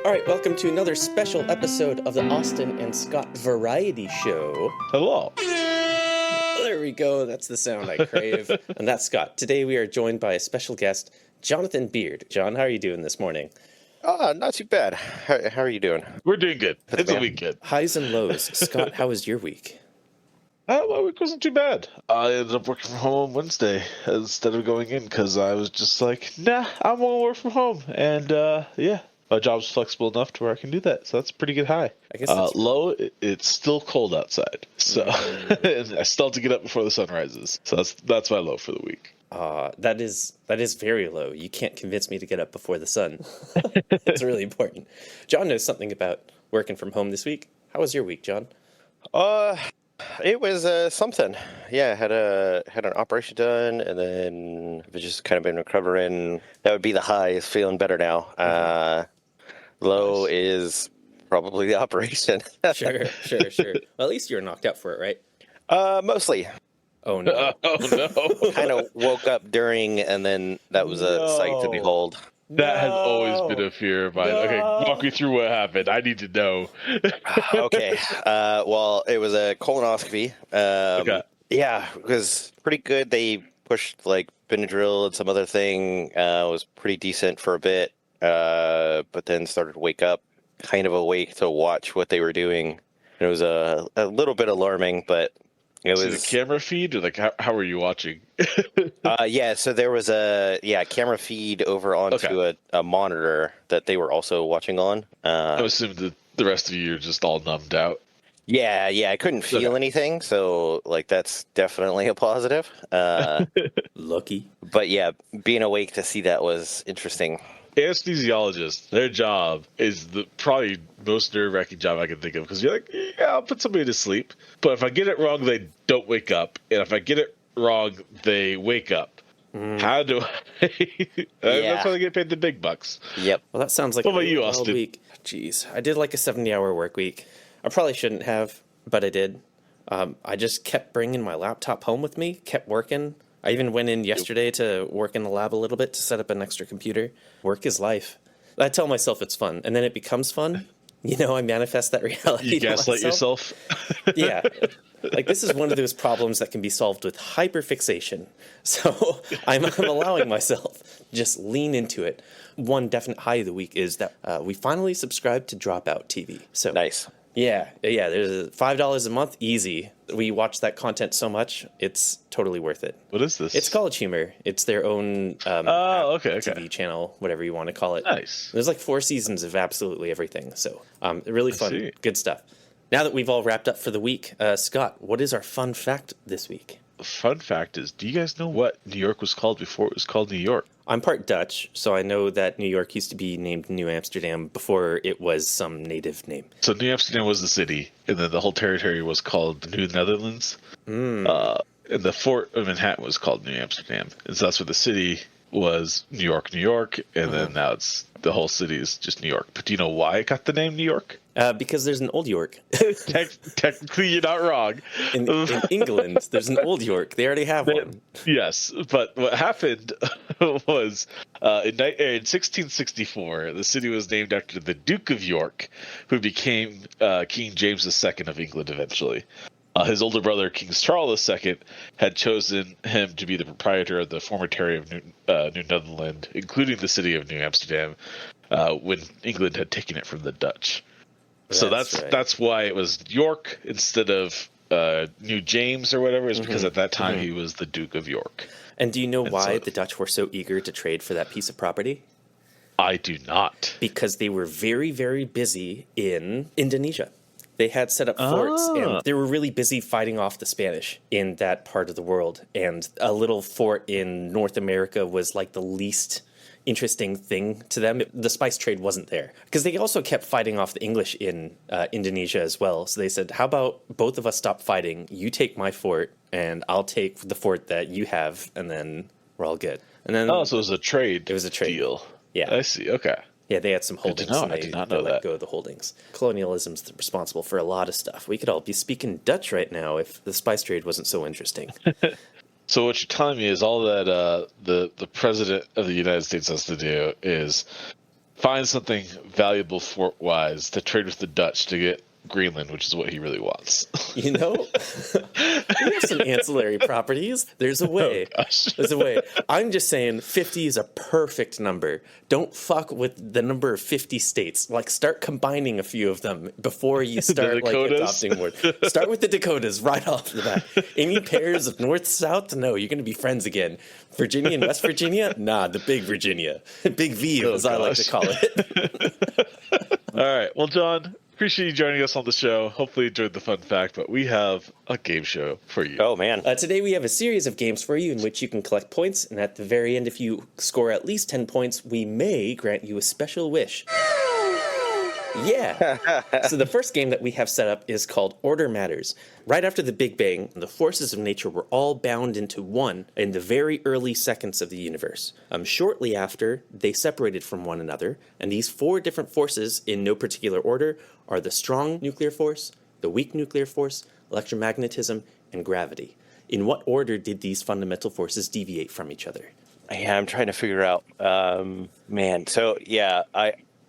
All right, welcome to another special episode of the Austin and Scott Variety Show. Hello. There we go. That's the sound I crave. And that's Scott. Today we are joined by a special guest, Jonathan Beard. John, how are you doing this morning? Not too bad. How are you doing? We're doing good. It's a weekend. Highs and lows. Scott, how was your week? My week wasn't too bad. I ended up working from home on Wednesday instead of going in because I was just like, nah, I'm going to work from home. And yeah, my job's flexible enough to where I can do that. So that's a pretty good high. I guess low, it's still cold outside. So and I still have to get up before the sun rises. So that's my low for the week. That is very low. You can't convince me to get up before the sun. It's really important. John knows something about working from home this week. How was your week, John? It was something. Yeah, I had an operation done, and then I've just kind of been recovering. That would be the high. Is feeling better now. Low nice. Is probably the operation. Sure. Well, at least you were knocked out for it, right? Mostly. Oh no! Oh no! Kind of woke up during, and then that was a sight to behold. That has always been a fear of mine. No. Okay, walk me through what happened. I need to know. Okay. Well, it was a colonoscopy. Okay. Yeah, it was pretty good. They pushed like Benadryl and some other thing. Was pretty decent for a bit, but then started to wake up, kind of awake to watch what they were doing. It was a little bit alarming, but it was the camera feed, or like how were you watching? Yeah, so there was a camera feed over onto a monitor that they were also watching on. I assume that the rest of you are just all numbed out. Yeah, I couldn't feel anything, so like that's definitely a positive. Lucky. But yeah, being awake to see that was interesting. Anesthesiologists, their job is the probably most nerve-wracking job I can think of, because you're like, yeah, I'll put somebody to sleep, but if I get it wrong, they don't wake up, and if I get it wrong, they wake up. How do I? That's why they get paid the big bucks. Yep. Well, that sounds like what about you, Austin? Week. Jeez, I did like a 70-hour work week. I probably shouldn't have, but I did. I just kept bringing my laptop home with me, kept working. I even went in yesterday to work in the lab a little bit to set up an extra computer. Work is life. I tell myself it's fun, and then it becomes fun. You know, I manifest that reality. You gaslight yourself? Yeah. Like, this is one of those problems that can be solved with hyperfixation. So I'm allowing myself to just lean into it. One definite high of the week is that we finally subscribed to Dropout TV. So nice. Yeah. There's $5 a month, easy. We watch that content so much, it's totally worth it. What is this? It's College Humor. It's their own TV channel, whatever you want to call it. Nice. There's like 4 seasons of absolutely everything. So really fun, good stuff. Now that we've all wrapped up for the week, Scott, what is our fun fact this week? The fun fact is, do you guys know what New York was called before it was called New York? I'm part Dutch, so I know that New York used to be named New Amsterdam before it was some native name. So New Amsterdam was the city, and then the whole territory was called the New Netherlands. And the fort of Manhattan was called New Amsterdam. And so that's where the city was New York, and then now it's the whole city is just New York. But do you know why it got the name New York? Because there's an Old York. Technically, you're not wrong. In England, there's an Old York. They already have one. Yes, but what happened was in 1664, the city was named after the Duke of York, who became King James II of England eventually. His older brother, King Charles II, had chosen him to be the proprietor of the former territory of New Netherland, including the city of New Amsterdam, when England had taken it from the Dutch. So that's why it was York instead of New James or whatever, is because at that time he was the Duke of York. And do you know why the Dutch were so eager to trade for that piece of property? I do not. Because they were very, very busy in Indonesia. They had set up forts, and they were really busy fighting off the Spanish in that part of the world. And a little fort in North America was like the least interesting thing to them. The spice trade wasn't there. Because they also kept fighting off the English in Indonesia as well. So they said, how about both of us stop fighting? You take my fort, and I'll take the fort that you have, and then we're all good. And then so it was a trade. It was a trade deal. Yeah. I see. Okay. Yeah, they had some holdings, and I did not know let that. go of the holdings. Colonialism's responsible for a lot of stuff. We could all be speaking Dutch right now if the spice trade wasn't so interesting. So what you're telling me is all that the president of the United States has to do is find something valuable fort-wise to trade with the Dutch to get Greenland, which is what he really wants. You know, we have some ancillary properties. There's a way. Oh, gosh. There's a way. I'm just saying 50 is a perfect number. Don't fuck with the number of 50 states. Like, start combining a few of them before you start like adopting more. Start with the Dakotas right off the bat. Any pairs of north, south? No, you're going to be friends again. Virginia and West Virginia? Nah, the big Virginia. Big V, as I like to call it. All right. Well, John, appreciate you joining us on the show. Hopefully you enjoyed the fun fact, but we have a game show for you. Oh, man. Today we have a series of games for you in which you can collect points, and at the very end, if you score at least 10 points, we may grant you a special wish. Yeah. So the first game that we have set up is called Order Matters. Right after the Big Bang, the forces of nature were all bound into one in the very early seconds of the universe. Shortly after, they separated from one another, and these four different forces, in no particular order, are the strong nuclear force, the weak nuclear force, electromagnetism, and gravity. In what order did these fundamental forces deviate from each other? Yeah, I'm trying to figure out. Man, so yeah,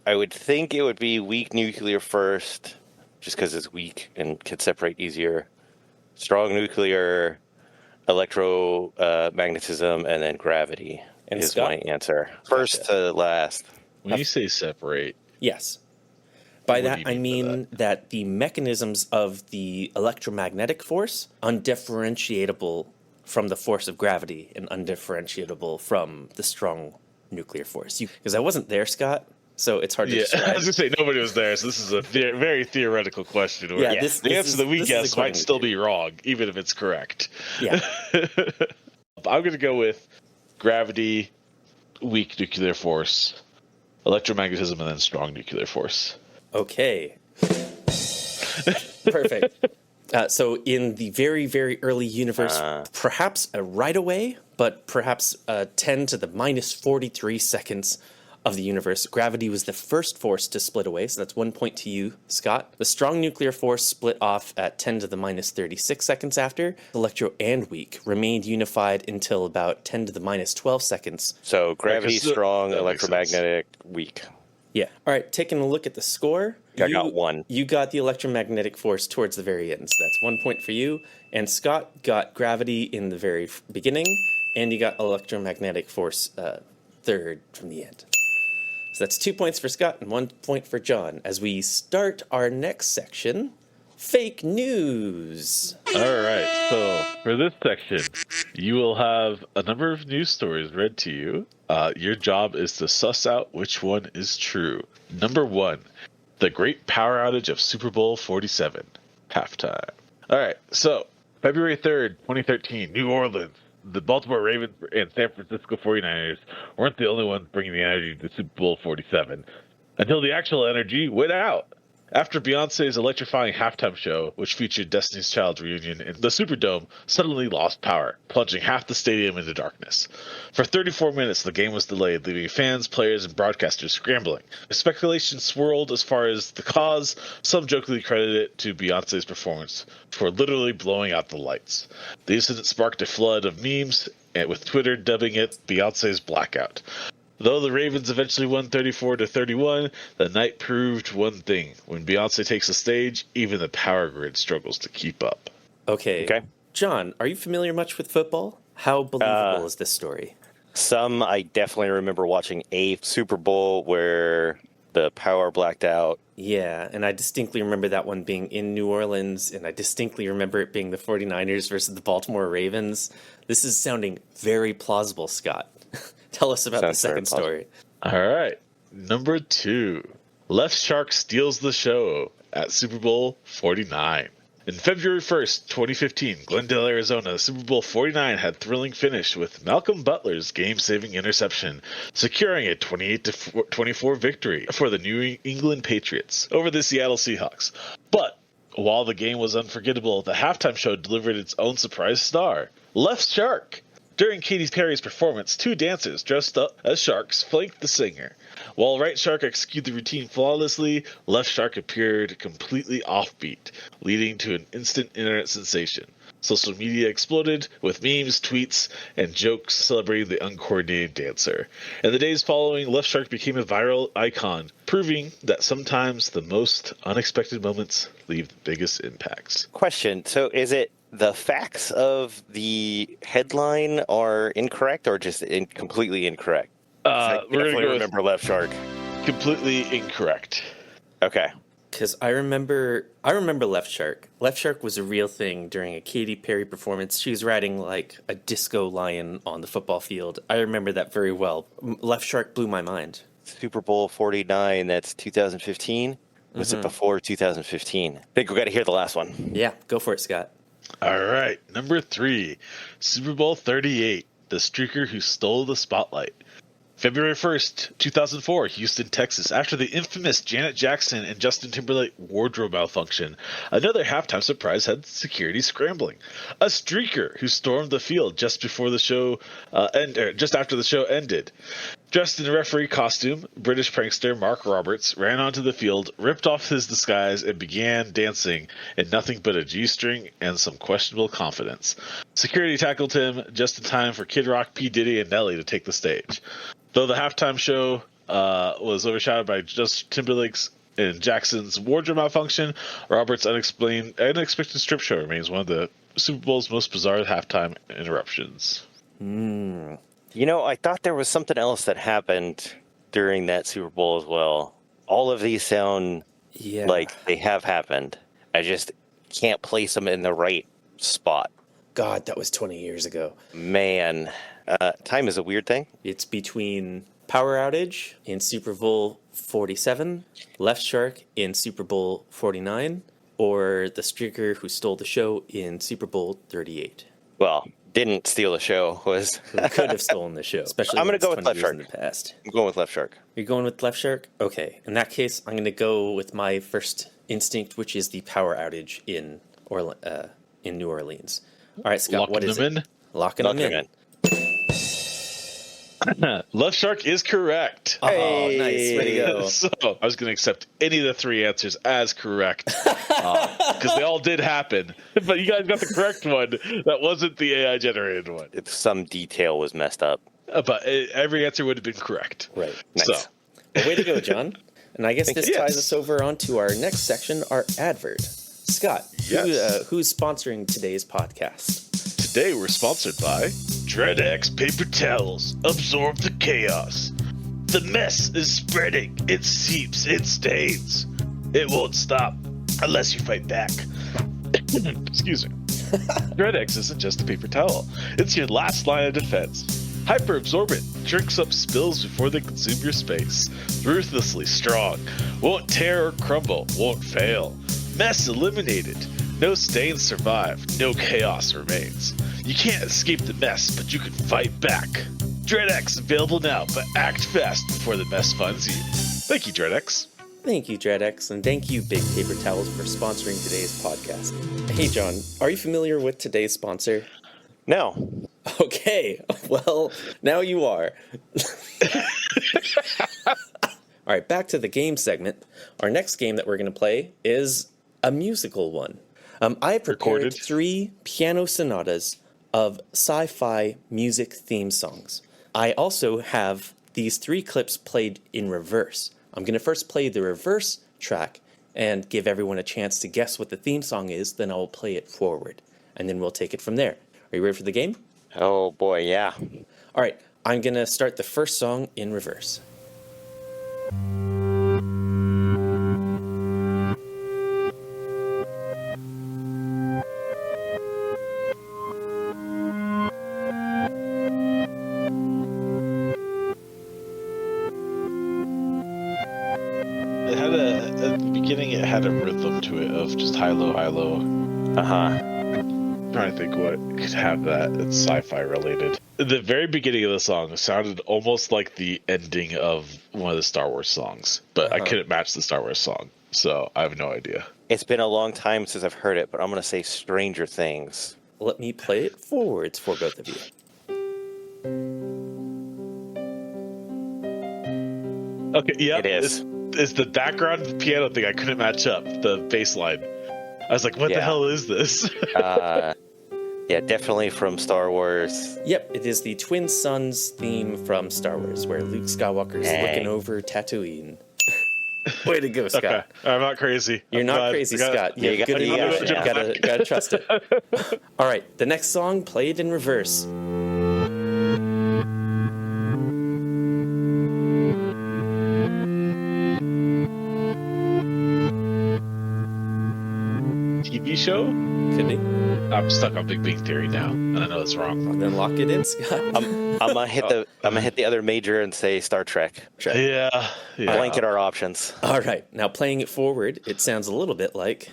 I would think it would be weak nuclear first, just because it's weak and can separate easier. Strong nuclear, electromagnetism, and then gravity And is Scott? my answer. First to last. When you say separate, Yes. By What do that, you I mean by mean that the mechanisms of the electromagnetic force undifferentiable from the force of gravity and undifferentiable from the strong nuclear force. Because I wasn't there, Scott, so it's hard to yeah, I describe. was gonna say nobody was there, so this is a very theoretical question. Where Yeah, this- the this answer is- that we this is guess according might to still theory. be wrong, even if it's correct. Yeah. I'm gonna go with gravity, weak nuclear force, electromagnetism, and then strong nuclear force. Okay. Perfect. So in the very, very early universe, perhaps right away, but perhaps 10 to the minus 43 seconds of the universe, gravity was the first force to split away. So that's 1 point to you, Scott. The strong nuclear force split off at 10 to the minus 36 seconds after. Electro and weak remained unified until about 10 to the minus 12 seconds. So gravity, 'cause strong, that makes sense. electromagnetic, weak. Yeah. All right, taking a look at the score. I got one. You got the electromagnetic force towards the very end, so that's 1 point for you. And Scott got gravity in the very beginning, and you got electromagnetic force third from the end. So that's 2 points for Scott and 1 point for John. As we start our next section, fake news. All right, so for this section, you will have a number of news stories read to you. Your job is to suss out which one is true. Number one, the great power outage of Super Bowl 47, halftime. All right, so February 3rd, 2013, New Orleans. The Baltimore Ravens and San Francisco 49ers weren't the only ones bringing the energy to Super Bowl 47 until the actual energy went out. After Beyonce's electrifying halftime show, which featured Destiny's Child's reunion in the Superdome, suddenly lost power, plunging half the stadium into darkness. For 34 minutes, the game was delayed, leaving fans, players, and broadcasters scrambling. Speculation swirled as far as the cause. Some jokingly credited it to Beyonce's performance for literally blowing out the lights. The incident sparked a flood of memes, and with Twitter dubbing it Beyonce's blackout. Though the Ravens eventually won 34-31, the night proved one thing. When Beyonce takes the stage, even the power grid struggles to keep up. Okay. John, are you familiar much with football? How believable is this story? Some I definitely remember watching a Super Bowl where the power blacked out. Yeah, and I distinctly remember that one being in New Orleans, and I distinctly remember it being the 49ers versus the Baltimore Ravens. This is sounding very plausible, Scott. Tell us about Sounds the very second story. All right. Number two. Left Shark steals the show at Super Bowl 49. In February 1st, 2015, Glendale, Arizona, Super Bowl 49 had thrilling finish with Malcolm Butler's game-saving interception, securing a 28-24 victory for the New England Patriots over the Seattle Seahawks. But while the game was unforgettable, the halftime show delivered its own surprise star, Left Shark. During Katy Perry's performance, two dancers dressed up as sharks flanked the singer. While Right Shark executed the routine flawlessly, Left Shark appeared completely offbeat, leading to an instant internet sensation. Social media exploded with memes, tweets, and jokes celebrating the uncoordinated dancer. In the days following, Left Shark became a viral icon, proving that sometimes the most unexpected moments leave the biggest impacts. Question. So is it the facts of the headline are incorrect or just completely incorrect? I We're going to go remember Left Shark. completely incorrect. Okay. Because I remember Left Shark. Left Shark was a real thing during a Katy Perry performance. She was riding like a disco lion on the football field. I remember that very well. Left Shark blew my mind. Super Bowl 49, that's 2015. Was it before 2015? I think we got to hear the last one. Yeah, go for it, Scott. All right, number 3, Super Bowl 38, the streaker who stole the spotlight. February 1st, 2004, Houston, Texas. After the infamous Janet Jackson and Justin Timberlake wardrobe malfunction, another halftime surprise had security scrambling. A streaker who stormed the field just before the show just after the show ended. Dressed in a referee costume, British prankster Mark Roberts ran onto the field, ripped off his disguise, and began dancing in nothing but a G-string and some questionable confidence. Security tackled him just in time for Kid Rock, P. Diddy, and Nelly to take the stage. Though the halftime show was overshadowed by Justin Timberlake's and Jackson's wardrobe malfunction, Roberts' unexpected strip show remains one of the Super Bowl's most bizarre halftime interruptions. You know, I thought there was something else that happened during that Super Bowl as well. All of these sound like they have happened. I just can't place them in the right spot. God, that was 20 years ago. Man, time is a weird thing. It's between Power Outage in Super Bowl 47, Left Shark in Super Bowl 49, or the streaker who stole the show in Super Bowl 38. Well, didn't steal the show was Who could have stolen the show, especially I'm when going to it's go 20 with Left years Shark. in the past. I'm going with Left Shark. You're going with Left Shark? Okay. In that case, I'm going to go with my first instinct, which is the Power Outage in New Orleans. All right, Scott, what is it? Locking them in. Left Shark is correct. Oh, nice. Way to go. So I was going to accept any of the 3 answers as correct because they all did happen. But you guys got the correct one. That wasn't the AI generated one. If some detail was messed up. But every answer would have been correct. Right. Nice. So Well, way to go, John. And I guess this you. ties Yes. us over onto our next section, our advert. Scott, Yes. who's sponsoring today's podcast? today we're sponsored by DreadX Paper Towels. Absorb the chaos. The mess is spreading. It seeps. It stains. It won't stop unless you fight back. Excuse me. DreadX isn't just a paper towel. It's your last line of defense. Hyper absorbent, drinks up spills before they consume your space. Ruthlessly strong, won't tear or crumble, won't fail. Mess eliminated. No stains survive, no chaos remains. You can't escape the mess, but you can fight back. DreadX available now, but act fast before the mess finds you. Thank you, DreadX. Thank you, DreadX, and thank you, Big Paper Towels, for sponsoring today's podcast. Hey, John, are you familiar with today's sponsor? No. Okay, well, now you are. All right, back to the game segment. Our next game that we're going to play is a musical one. I prepared Recorded. 3 piano sonatas of sci-fi music theme songs. I also have these 3 clips played in reverse. I'm going to first play the reverse track and give everyone a chance to guess what the theme song is, then I'll play it forward, and then we'll take it from there. Are you ready for the game? Oh boy, yeah. All right, I'm going to start the first song in reverse. It had at the beginning, it had a rhythm to it of just high, low, high, low. Uh-huh. Trying to think what could have that. It's sci-fi related. The very beginning of the song sounded almost like the ending of one of the Star Wars songs, but I couldn't match the Star Wars song, so I have no idea. It's been a long time since I've heard it, but I'm going to say Stranger Things. Let me play it forwards for both of you. Okay, yeah, It is. It's the background piano thing I couldn't match up, the bass line. I was like, what the Yeah. hell is this? Yeah, definitely from Star Wars. Yep, it is the Twin Sons theme from Star Wars, where Luke Skywalker's looking over Tatooine. Way to go, Scott. Okay, I'm not crazy. You're I'm not glad. crazy, I got- Scott. You have good you got emotion. it, Gotta trust it. All right, the next song played in reverse. TV show? Could be. I'm stuck on Big Bang Theory now, and I know it's wrong. Then lock it in, Scott. I'm gonna hit the other major and say Star Trek. Yeah. Blanket our options. All right, now playing it forward, it sounds a little bit like.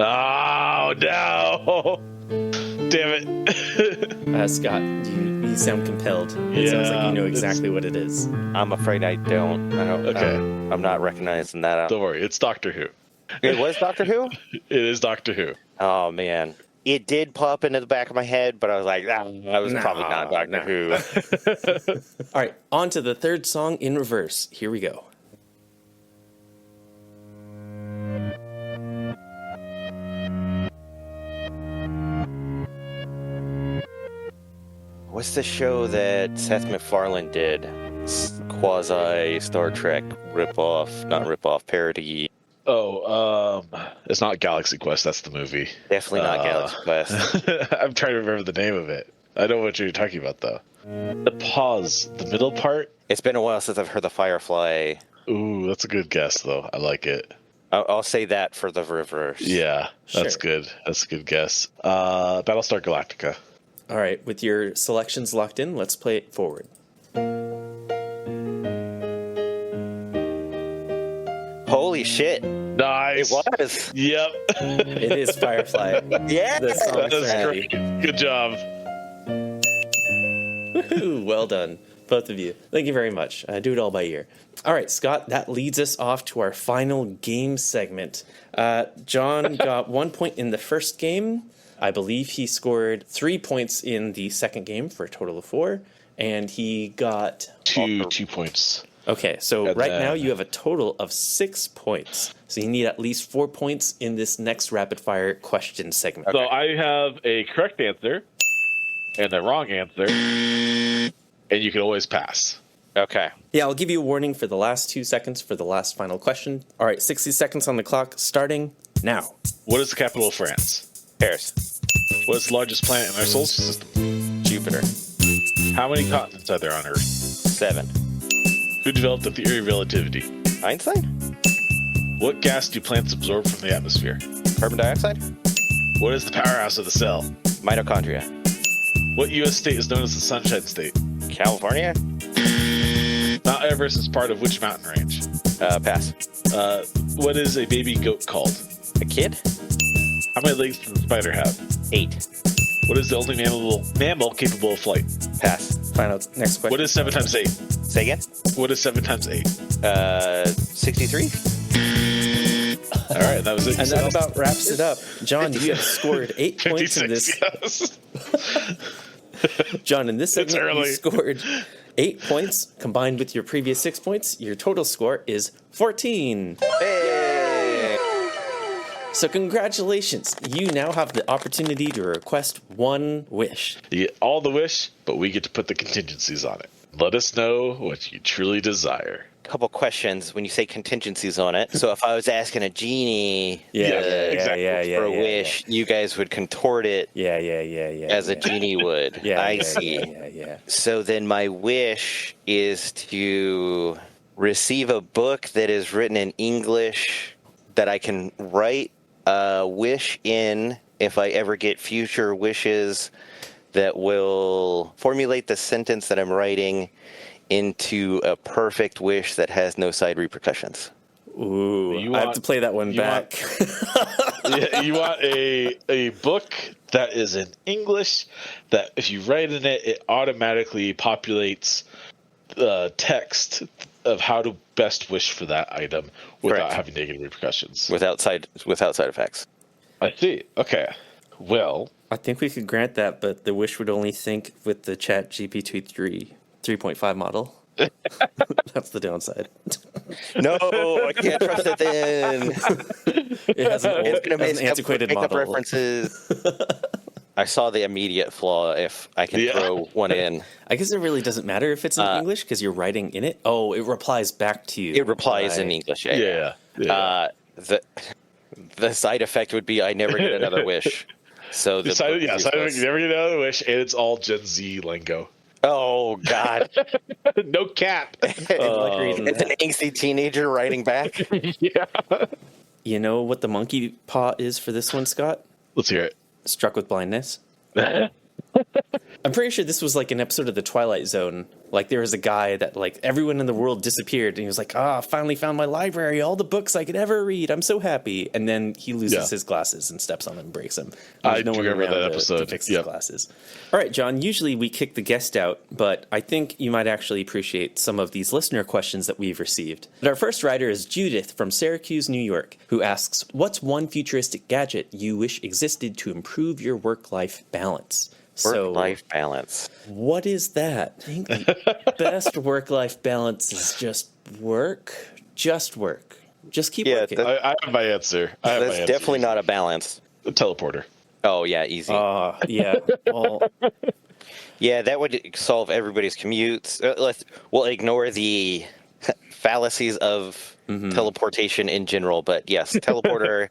Oh no! Damn it! Scott, you sound compelled. It sounds like you know exactly what it is. I'm afraid I don't. Okay. I'm not recognizing that. Don't worry, it's Doctor Who. It was Doctor Who? It is Doctor Who. Oh, man. It did pop into the back of my head, but I was like, that was probably not Doctor Who. All right, on to the third song in reverse. Here we go. What's the show that Seth MacFarlane did? Quasi Star Trek ripoff, parody. Oh, it's not Galaxy Quest. That's the movie. Definitely not Galaxy Quest. I'm trying to remember the name of it. I know what you're talking about, though. The pause, the middle part. It's been a while since I've heard the Firefly. Ooh, that's a good guess, though. I like it. I'll say that for the reverse. Yeah, that's Sure. good. That's a good guess. Battlestar Galactica. All right, with your selections locked in, let's play it forward. Holy shit. Nice. It was. Yep. It is Firefly. Yeah. The song That's Serenity. great. Good job. Woohoo, well done, both of you. Thank you very much. Do it all by ear. All right, Scott, that leads us off to our final game segment. John got 1 point in the first game. I believe he scored 3 points in the second game for a total of 4. And he got... 2 points. Okay, so Got right that. now you have a total of 6 points. So you need at least 4 points in this next rapid-fire question segment. So I have a correct answer and a wrong answer, and you can always pass. Okay. Yeah, I'll give you a warning for the last 2 seconds for the last final question. All right, 60 seconds on the clock, starting now. What is the capital of France? Paris. What is the largest planet in our solar system? Jupiter. How many continents are there on Earth? 7. Who developed the theory of relativity? Einstein? What gas do plants absorb from the atmosphere? Carbon dioxide? What is the powerhouse of the cell? Mitochondria. What U.S. state is known as the Sunshine State? California? Mount Everest is part of which mountain range? Pass. What is a baby goat called? A kid? How many legs does a spider have? 8. What is the only mammal capable of flight? Pass. Final next question. What is 7 times 8? Say again? What is 7 times 8? 63? All right, that was it. And that about wraps it up. John, you have scored 8 points in this. 56, yes. John, in this It's segment, you early. scored 8 points. Combined with your previous 6 points, your total score is 14. Hey! So congratulations. You now have the opportunity to request one wish. You get all the wish, but we get to put the contingencies on it. Let us know what you truly desire. Couple questions when you say contingencies on it. So if I was asking a genie exactly. for a wish, you guys would contort it Yeah. as a genie would. I see. Yeah. So then my wish is to receive a book that is written in English that I can write a wish in if I ever get future wishes that will formulate the sentence that I'm writing into a perfect wish that has no side repercussions. Ooh, I have to play that one back. Yeah, you want a book that is in English that if you write in it, it automatically populates the text of how to best wish for that item without Correct. having negative repercussions. Without side effects. I see. Okay. Well, I think we could grant that, but the wish would only sync with the Chat GPT 3.5 model. That's the downside. No, I can't trust it then. It has an, It's going to has miss an antiquated makeup model. references. I saw the immediate flaw if I can throw one in. I guess it really doesn't matter if it's in English because you're writing in it. Oh, it replies back to you. It replies in English. Yeah. The side effect would be I never get another wish. So the Side effect, you never get another wish, and it's all Gen Z lingo. Oh God! No cap. It's an angsty teenager writing back. Yeah. You know what the monkey paw is for this one, Scott? Let's hear it. Struck with blindness. I'm pretty sure this was like an episode of The Twilight Zone. Like there was a guy that like everyone in the world disappeared and he was like, finally found my library, all the books I could ever read. I'm so happy. And then he loses his glasses and steps on them and breaks them. I remember that episode. To fix his glasses. All right, John, usually we kick the guest out, but I think you might actually appreciate some of these listener questions that we've received. But our first writer is Judith from Syracuse, New York, who asks, what's one futuristic gadget you wish existed to improve your work-life balance? Work-life balance. What is that? I think the best work-life balance is just work. Just work. Just keep working. I have my answer. That's definitely not a balance. The teleporter. Oh, yeah, easy. Yeah. Well, yeah, that would solve everybody's commutes. We'll ignore the fallacies of teleportation in general, but yes, teleporter.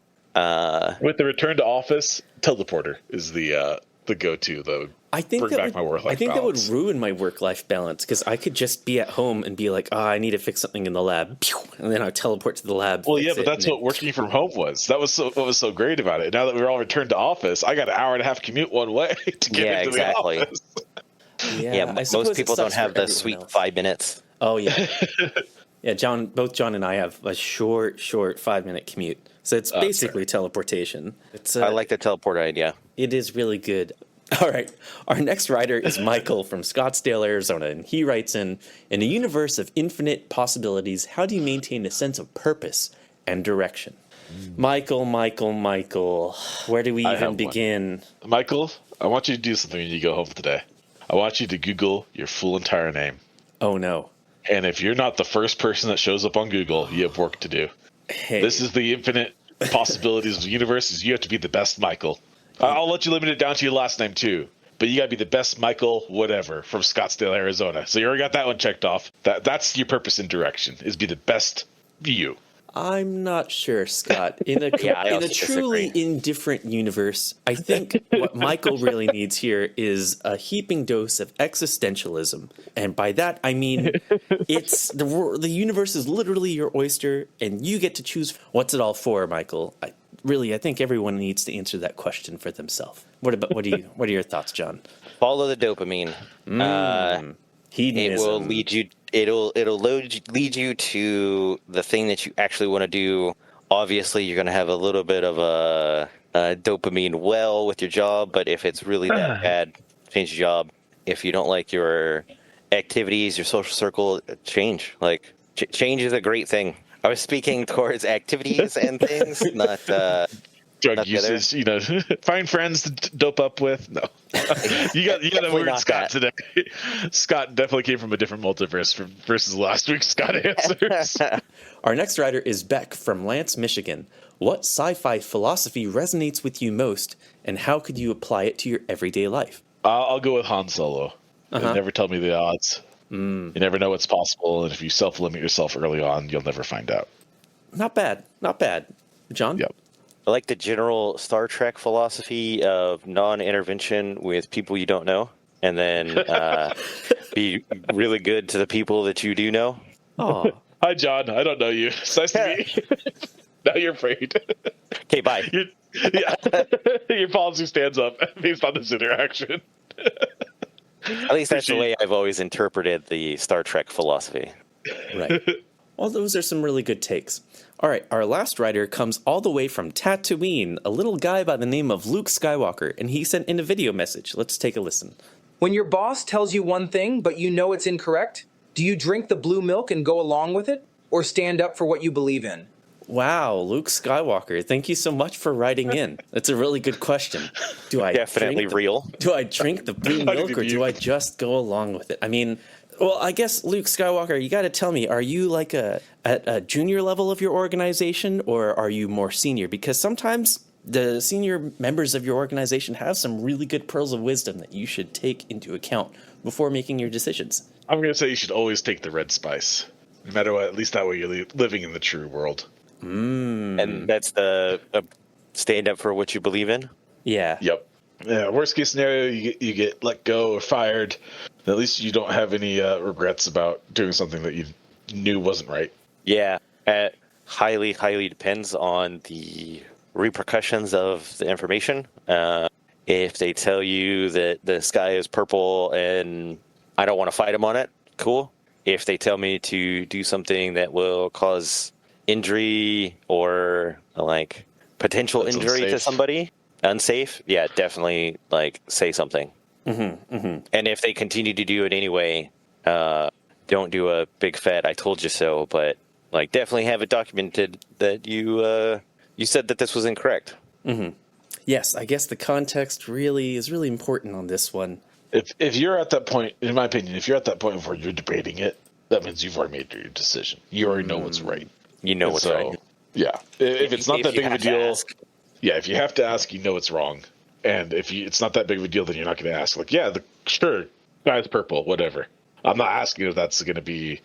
With the return to office, teleporter is the go-to, though. I think bring back my work-life balance. that would ruin my work-life balance because I could just be at home and be like, I need to fix something in the lab, and then I teleport to the lab. Well, yeah, but that's what working from home was. That was what was so great about it. Now that we're all returned to office, I got an hour and a half commute one way to get into the office. Yeah, most people don't have the sweet 5 minutes. Oh yeah, yeah. Both John and I have a short 5-minute commute, so it's basically teleportation. I like the teleport idea. It is really good. All right. Our next writer is Michael from Scottsdale, Arizona, and he writes in a universe of infinite possibilities, how do you maintain a sense of purpose and direction? Michael, where do we even begin? Michael, I want you to do something when you go home today. I want you to Google your full entire name. Oh, no. And if you're not the first person that shows up on Google, you have work to do. Hey. This is the infinite possibilities of the universe. Is you have to be the best Michael. I'll let you limit it down to your last name, too. But you got to be the best Michael whatever from Scottsdale, Arizona. So you already got that one checked off. That's your purpose and direction, is be the best you. I'm not sure, Scott. In a truly indifferent universe, I think what Michael really needs here is a heaping dose of existentialism. And by that, I mean it's the universe is literally your oyster, and you get to choose what's it all for, Michael. I think everyone needs to answer that question for themselves. What are your thoughts, John? Follow the dopamine. Hedonism. It will lead you. It'll lead you to the thing that you actually want to do. Obviously, you're going to have a little bit of a dopamine well with your job, but if it's really that bad, change your job. If you don't like your activities, your social circle, change. Change is a great thing. I was speaking towards activities and things, not drug uses. Find friends to dope up with. No, you got a weird Scott today. Scott definitely came from a different multiverse versus last week's Scott answers. Our next writer is Beck from Lance, Michigan. What sci-fi philosophy resonates with you most, and how could you apply it to your everyday life? I'll go with Han Solo. Never tell me the odds. You never know what's possible, and if you self-limit yourself early on, you'll never find out. Not bad. John? Yep. I like the general Star Trek philosophy of non-intervention with people you don't know, and then be really good to the people that you do know. Oh. Hi, John. I don't know you. It's nice to meet you. Now you're afraid. Okay, bye. Your policy stands up based on this interaction. At least that's the way I've always interpreted the Star Trek philosophy. Right. Well, those are some really good takes. All right, our last writer comes all the way from Tatooine, a little guy by the name of Luke Skywalker, and he sent in a video message. Let's take a listen. When your boss tells you one thing, but you know it's incorrect, do you drink the blue milk and go along with it, or stand up for what you believe in? Wow, Luke Skywalker, thank you so much for writing in. That's a really good question. Do I Definitely real. Do I drink the blue milk or do I just go along with it? I mean, Well, I guess, Luke Skywalker, you got to tell me, are you like at a junior level of your organization, or are you more senior? Because sometimes the senior members of your organization have some really good pearls of wisdom that you should take into account before making your decisions. I'm going to say you should always take the red spice. No matter what, at least that way you're living in the true world. And that's the stand up for what you believe in? Yeah. Yep. Yeah, worst case scenario, you get let go or fired. At least you don't have any regrets about doing something that you knew wasn't right. Yeah. It highly depends on the repercussions of the information. If they tell you that the sky is purple and I don't want to fight them on it, cool. If they tell me to do something that will cause injury or like potential That's injury to unsafe. somebody, unsafe, yeah, definitely like say something. And if they continue to do it anyway, don't do a big fat "I told you so," but like definitely have it documented that you said that this was incorrect. Yes, I guess the context is really important on this one. If you're at that point, in my opinion, if you're at that point where you're debating it, that means you've already made your decision. You already know what's right. You know what's right. Yeah. If it's not If that you big of a have to deal, ask. yeah, if you have to ask, you know it's wrong. And if it's not that big of a deal, then you're not going to ask. Like, yeah, sure, sky's purple, whatever. I'm not asking if that's going to be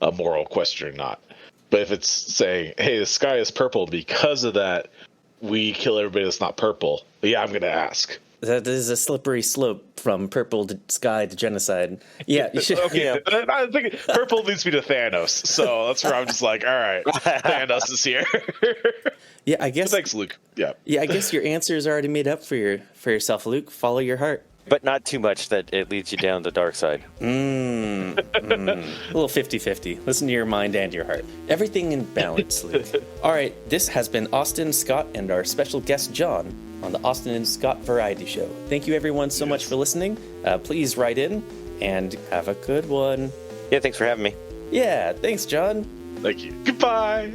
a moral question or not. But if it's saying, hey, the sky is purple because of that, we kill everybody that's not purple. Yeah, I'm going to ask. That is a slippery slope from purple to sky to genocide. Yeah, you should. Okay, I think purple leads me to Thanos, so that's where I'm just like, all right, Thanos is here. Yeah, I guess. Thanks, Luke. Yeah. Yeah, I guess your answer is already made up for yourself, Luke. Follow your heart. But not too much that it leads you down the dark side. A little 50-50. Listen to your mind and your heart. Everything in balance, Luke. All right, this has been Austin, Scott, and our special guest, John, on the Austin and Scott Variety Show. Thank you, everyone, so much for listening. Please write in and have a good one. Yeah, thanks for having me. Yeah, thanks, John. Thank you. Goodbye.